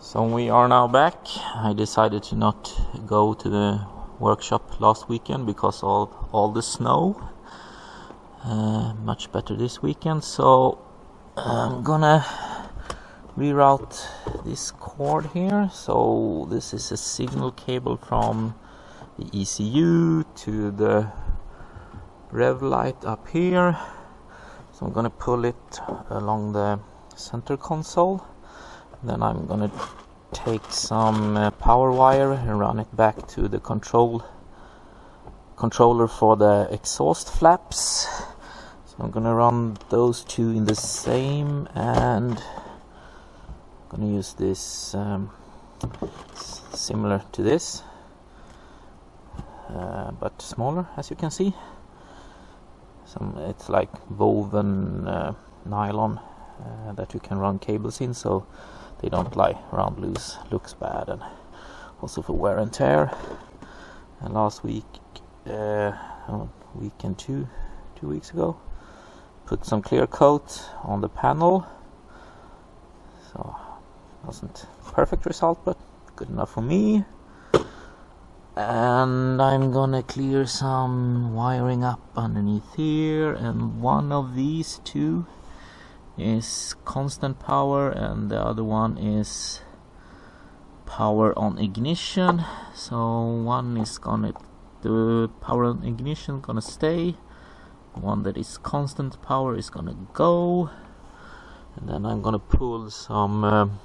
So we are now back. I decided to not go to the workshop last weekend because of all the snow. Much better this weekend. So I'm gonna reroute this cord here. So this is a signal cable from the ECU to the rev light up here. So I'm gonna pull it along the center console. Then I'm gonna take some power wire and run it back to the controller for the exhaust flaps. So I'm gonna run those two in the same, and I'm gonna use this similar to this, but smaller, as you can see. It's like woven nylon that you can run cables in, so they don't lie around loose. Looks bad, and also for wear and tear. And last week, weekend 2 weeks ago, put some clear coat on the panel. So wasn't perfect result, but good enough for me. And I'm gonna clear some wiring up underneath here, and one of these two is constant power and the other one is power on ignition. So one is the power on ignition gonna stay, one that is constant power is gonna go. And then I'm gonna pull some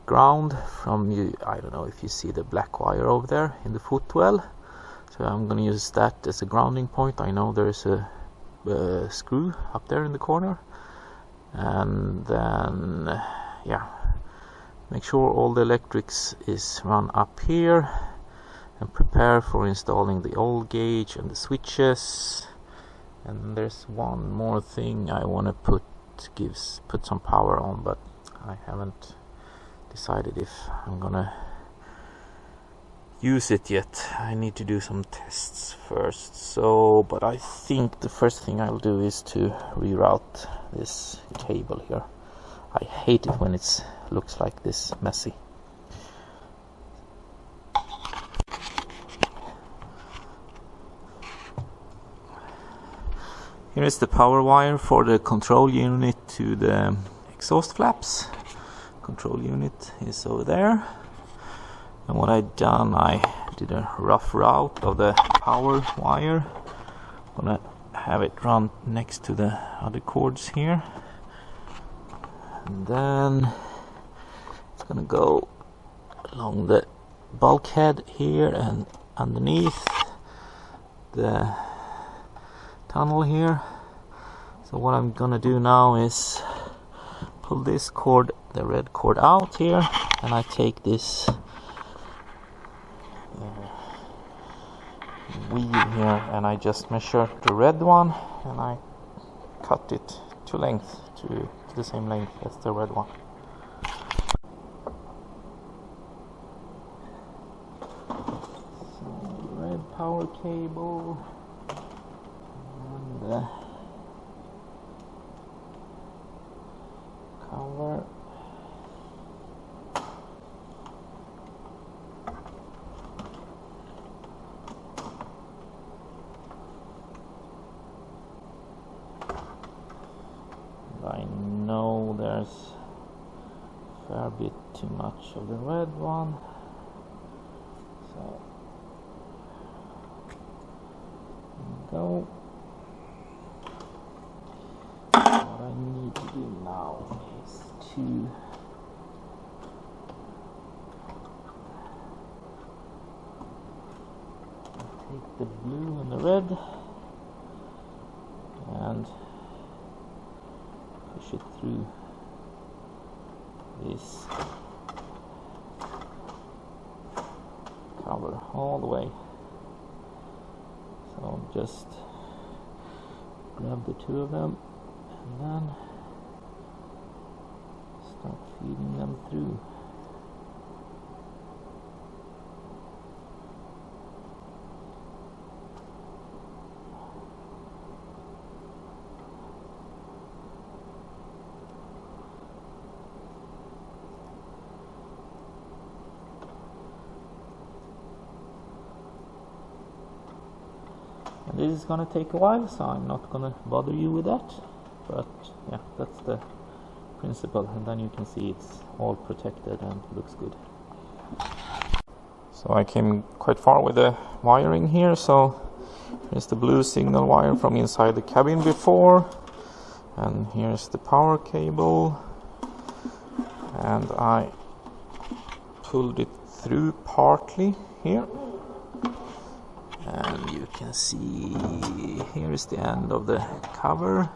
ground from I don't know if you see the black wire over there in the footwell, so I'm gonna use that as a grounding point. I know there's a screw up there in the corner. And then make sure all the electrics is run up here, and prepare for installing the oil gauge and the switches. And there's one more thing I want to put some power on, but I haven't decided if I'm gonna use it yet. I need to do some tests first. So, but I think the first thing I'll do is to reroute this cable here. I hate it when it looks like this messy. Here is the power wire for the control unit to the exhaust flaps. Control unit is over there. And what I did a rough route of the power wire. I'm gonna have it run next to the other cords here, and then it's gonna go along the bulkhead here and underneath the tunnel here. So what I'm gonna do now is pull this cord, the red cord, out here, and I take this wheel here and I just measure the red one and I cut it to length, to the same length as the red one. So red power cable and the cover. I know there's a fair bit too much of the red one, so there we go. What I need to do now is to take the blue and the red and push it through this cover all the way. So just grab the two of them and then start feeding them through. this is gonna take a while, so I'm not gonna bother you with that, but yeah, that's the principle, and then you can see it's all protected and looks good. So I came quite far with the wiring here, so here's the blue signal wire from inside the cabin before, and here's the power cable, and I pulled it through partly here, and you can see here is the end of the cover,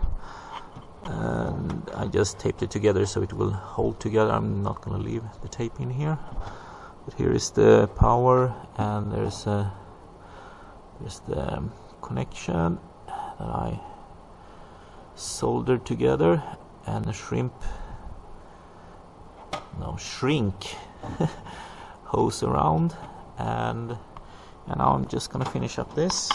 and I just taped it together so it will hold together. I'm not going to leave the tape in here, but here is the power, and there's the connection that I soldered together, and a shrink hose around, and now I'm just gonna finish up this.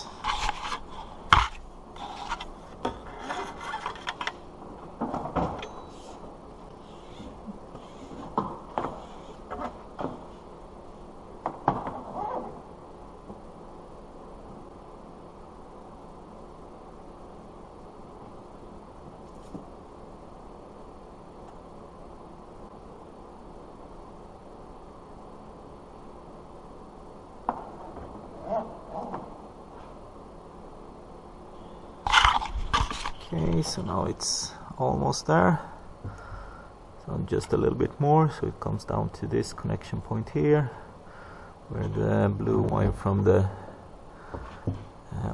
Okay, so now it's almost there, so just a little bit more, so it comes down to this connection point here where the blue wire from the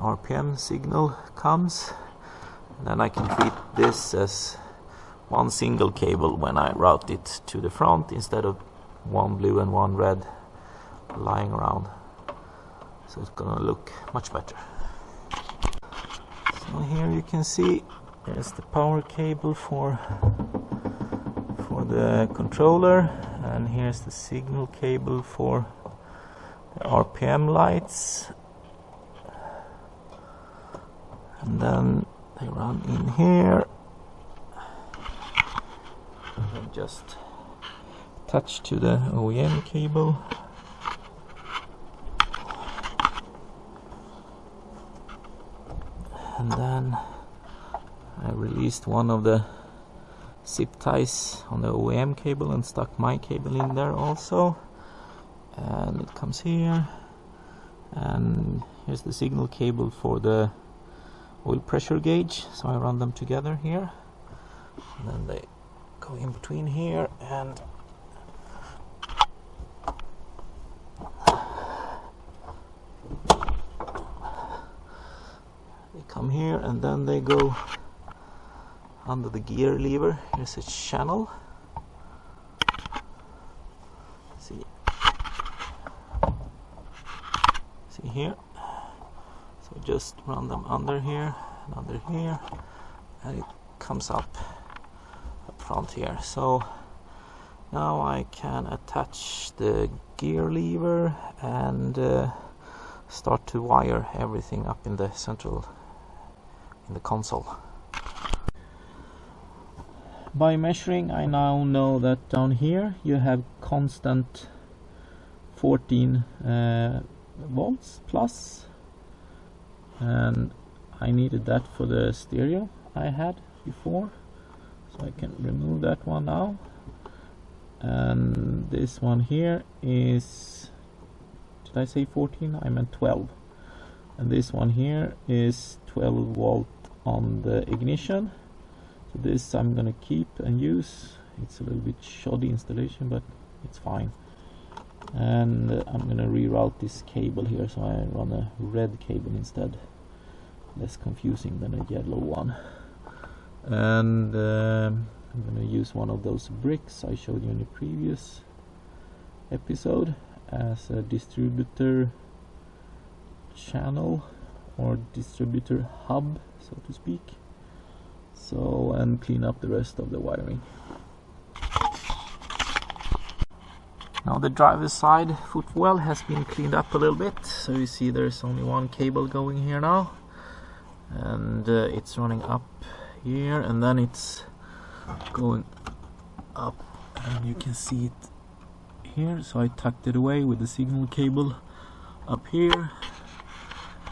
RPM signal comes, and then I can treat this as one single cable when I route it to the front instead of one blue and one red lying around, so it's gonna look much better. So here you can see there's the power cable for the controller, and here's the signal cable for the RPM lights, and then they run in here and just attach to the OEM cable. And then I released one of the zip ties on the OEM cable and stuck my cable in there also, and it comes here, and here's the signal cable for the oil pressure gauge, so I run them together here, and then they go in between here, and come here, and then they go under the gear lever. Here's a channel. See here. So just run them under here and under here, and it comes up front here. So now I can attach the gear lever and start to wire everything up in the console. By measuring, I now know that down here you have constant 14 volts plus, and I needed that for the stereo I had before, so I can remove that one now. And this one here is, did I say 14? I meant 12. And this one here is 12 volt on the ignition. So this I'm gonna keep and use. It's a little bit shoddy installation, but it's fine. And I'm gonna reroute this cable here, so I run a red cable instead. Less confusing than a yellow one. And I'm gonna use one of those bricks I showed you in the previous episode as a distributor channel or distributor hub, so to speak. So, and clean up the rest of the wiring. Now the driver's side footwell has been cleaned up a little bit, so you see there's only one cable going here now, and it's running up here, and then it's going up, and you can see it here. So I tucked it away with the signal cable up here,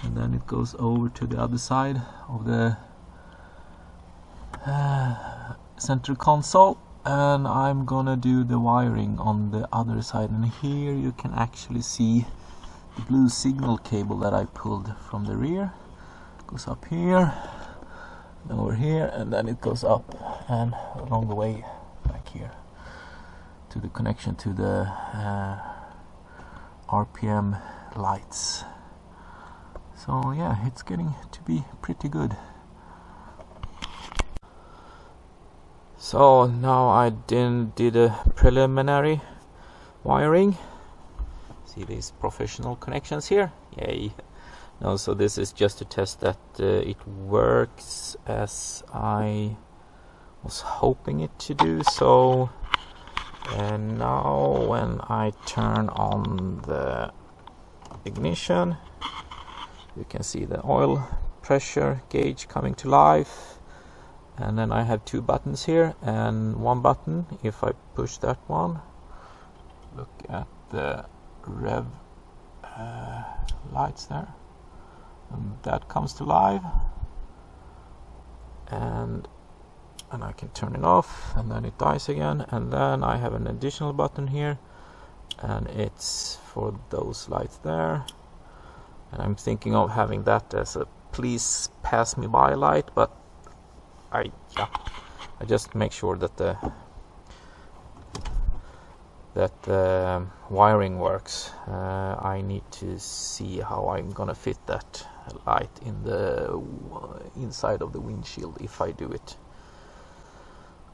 and then it goes over to the other side of the center console, and I'm gonna do the wiring on the other side. And here you can actually see the blue signal cable that I pulled from the rear. It goes up here, over here, and then it goes up and along the way back here to the connection to the RPM lights. So yeah, it's getting to be pretty good. So now I did a preliminary wiring. See these professional connections here? Yay! No, so this is just to test that it works as I was hoping it to do. So and now when I turn on the ignition, you can see the oil pressure gauge coming to life, and then I have two buttons here and one button. If I push that one, look at the rev lights there, and that comes to life, and I can turn it off, and then it dies again. And then I have an additional button here, and it's for those lights there, and I'm thinking of having that as a please pass me by light, but I just make sure that the wiring works. I need to see how I'm gonna fit that light in the inside of the windshield if I do it.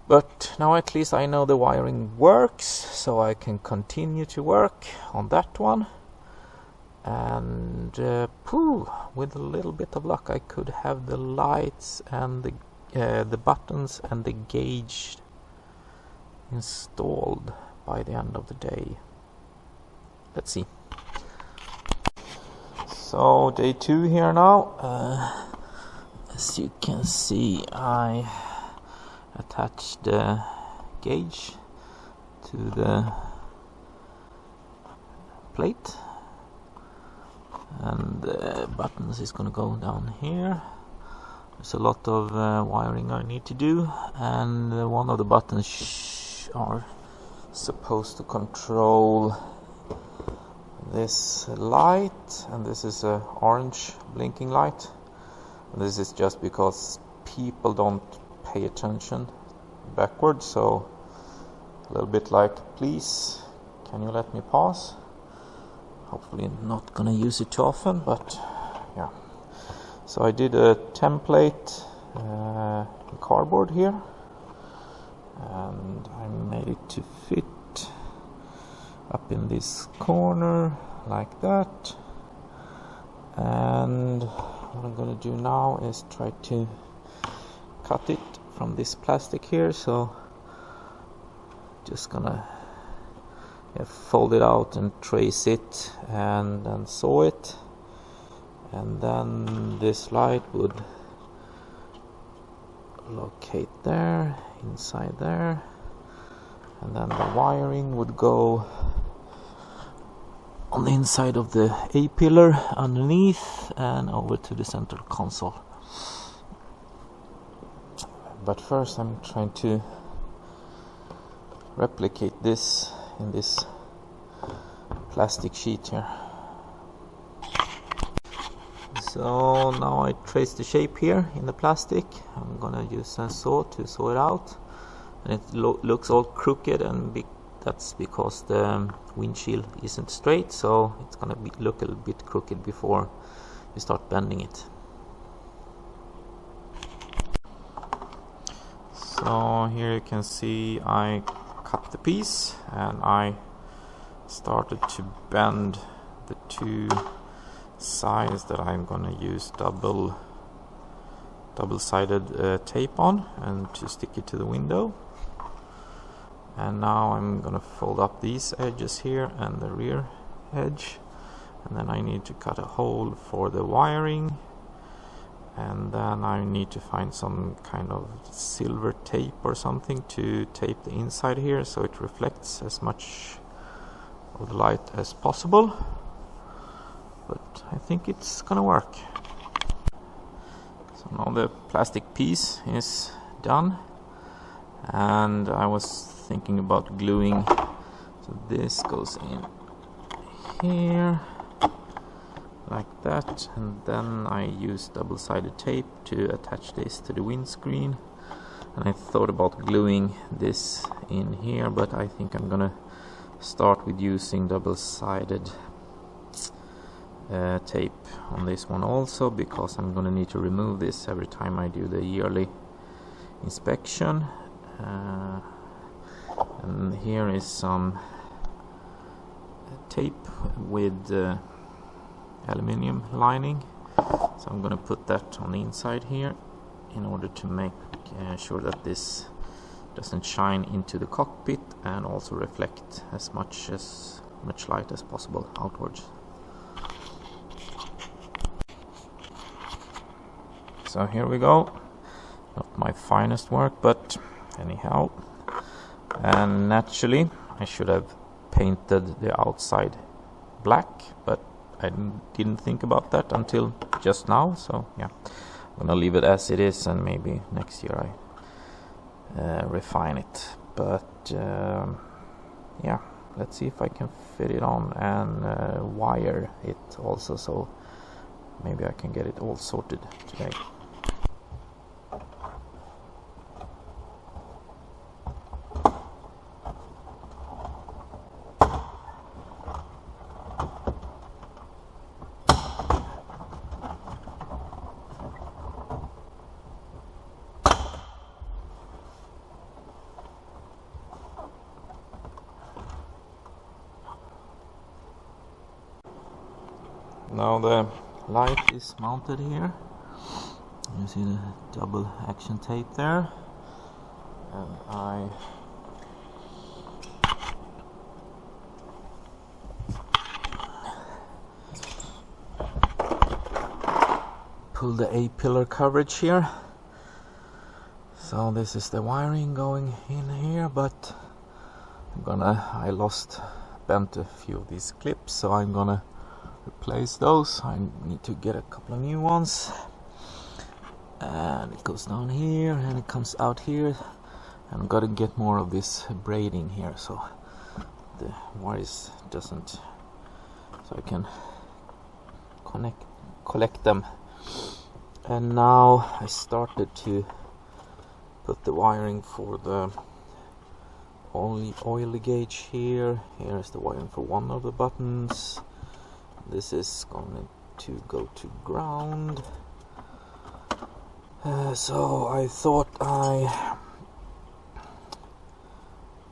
But now at least I know the wiring works, so I can continue to work on that one. And with a little bit of luck, I could have the lights and the buttons and the gauge installed by the end of the day. Let's see. So day 2 here now. As you can see, I attached the gauge to the plate, and the buttons is going to go down here. There's a lot of wiring I need to do, and one of the buttons are supposed to control this light, and this is a orange blinking light. And this is just because people don't pay attention backwards, so a little bit like, please can you let me pass. Hopefully not gonna use it too often, but yeah. So I did a template cardboard here, and I made it to fit up in this corner like that. And what I'm gonna do now is try to cut it from this plastic here. So just gonna fold it out and trace it and then sew it, and then this light would locate there, inside there, and then the wiring would go on the inside of the A-pillar underneath and over to the center console. But first I'm trying to replicate this in this plastic sheet here. So now I trace the shape here in the plastic. I'm gonna use a saw to saw it out, and it looks all crooked, and that's because the windshield isn't straight, so it's gonna look a little bit crooked before you start bending it. So here you can see I cut the piece, and I started to bend the two sides that I'm gonna use double-sided tape on, and to stick it to the window. And now I'm gonna fold up these edges here and the rear edge, and then I need to cut a hole for the wiring, and then I need to find some kind of silver tape or something to tape the inside here so it reflects as much of the light as possible. but I think it's gonna work. So now the plastic piece is done, and I was thinking about gluing, so this goes in here like that, and then I use double-sided tape to attach this to the windscreen. And I thought about gluing this in here, but I think I'm gonna start with using double-sided tape on this one also, because I'm gonna need to remove this every time I do the yearly inspection. And here is some tape with aluminium lining, so I'm gonna put that on the inside here in order to make sure that this doesn't shine into the cockpit and also reflect as much light as possible outwards. So here we go. Not my finest work, but anyhow. And naturally I should have painted the outside black, but I didn't think about that until just now, so yeah, I'm gonna leave it as it is, and maybe next year I refine it. But yeah, let's see if I can fit it on and wire it also, so maybe I can get it all sorted today. Now the light is mounted here. You see the double action tape there, and I pull the A-pillar coverage here. So this is the wiring going in here, but I bent a few of these clips, so I'm gonna replace those. I need to get a couple of new ones, and it goes down here and it comes out here, and I'm gonna get more of this braiding here so the wires doesn't, so I can collect them. And now I started to put the wiring for the oil gauge here. Here's the wiring for one of the buttons. This is going to go to ground. So I thought I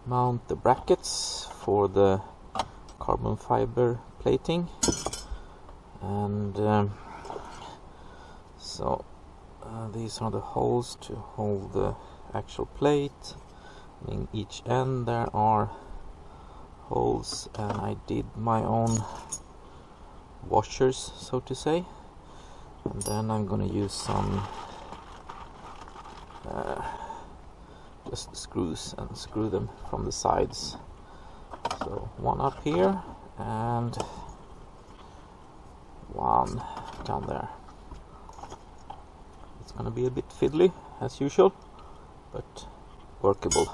mount the brackets for the carbon fiber plating, and so these are the holes to hold the actual plate. In each end there are holes, and I did my own washers, so to say, and then I'm gonna use some just screws and screw them from the sides. So one up here and one down there. It's gonna be a bit fiddly as usual, but workable.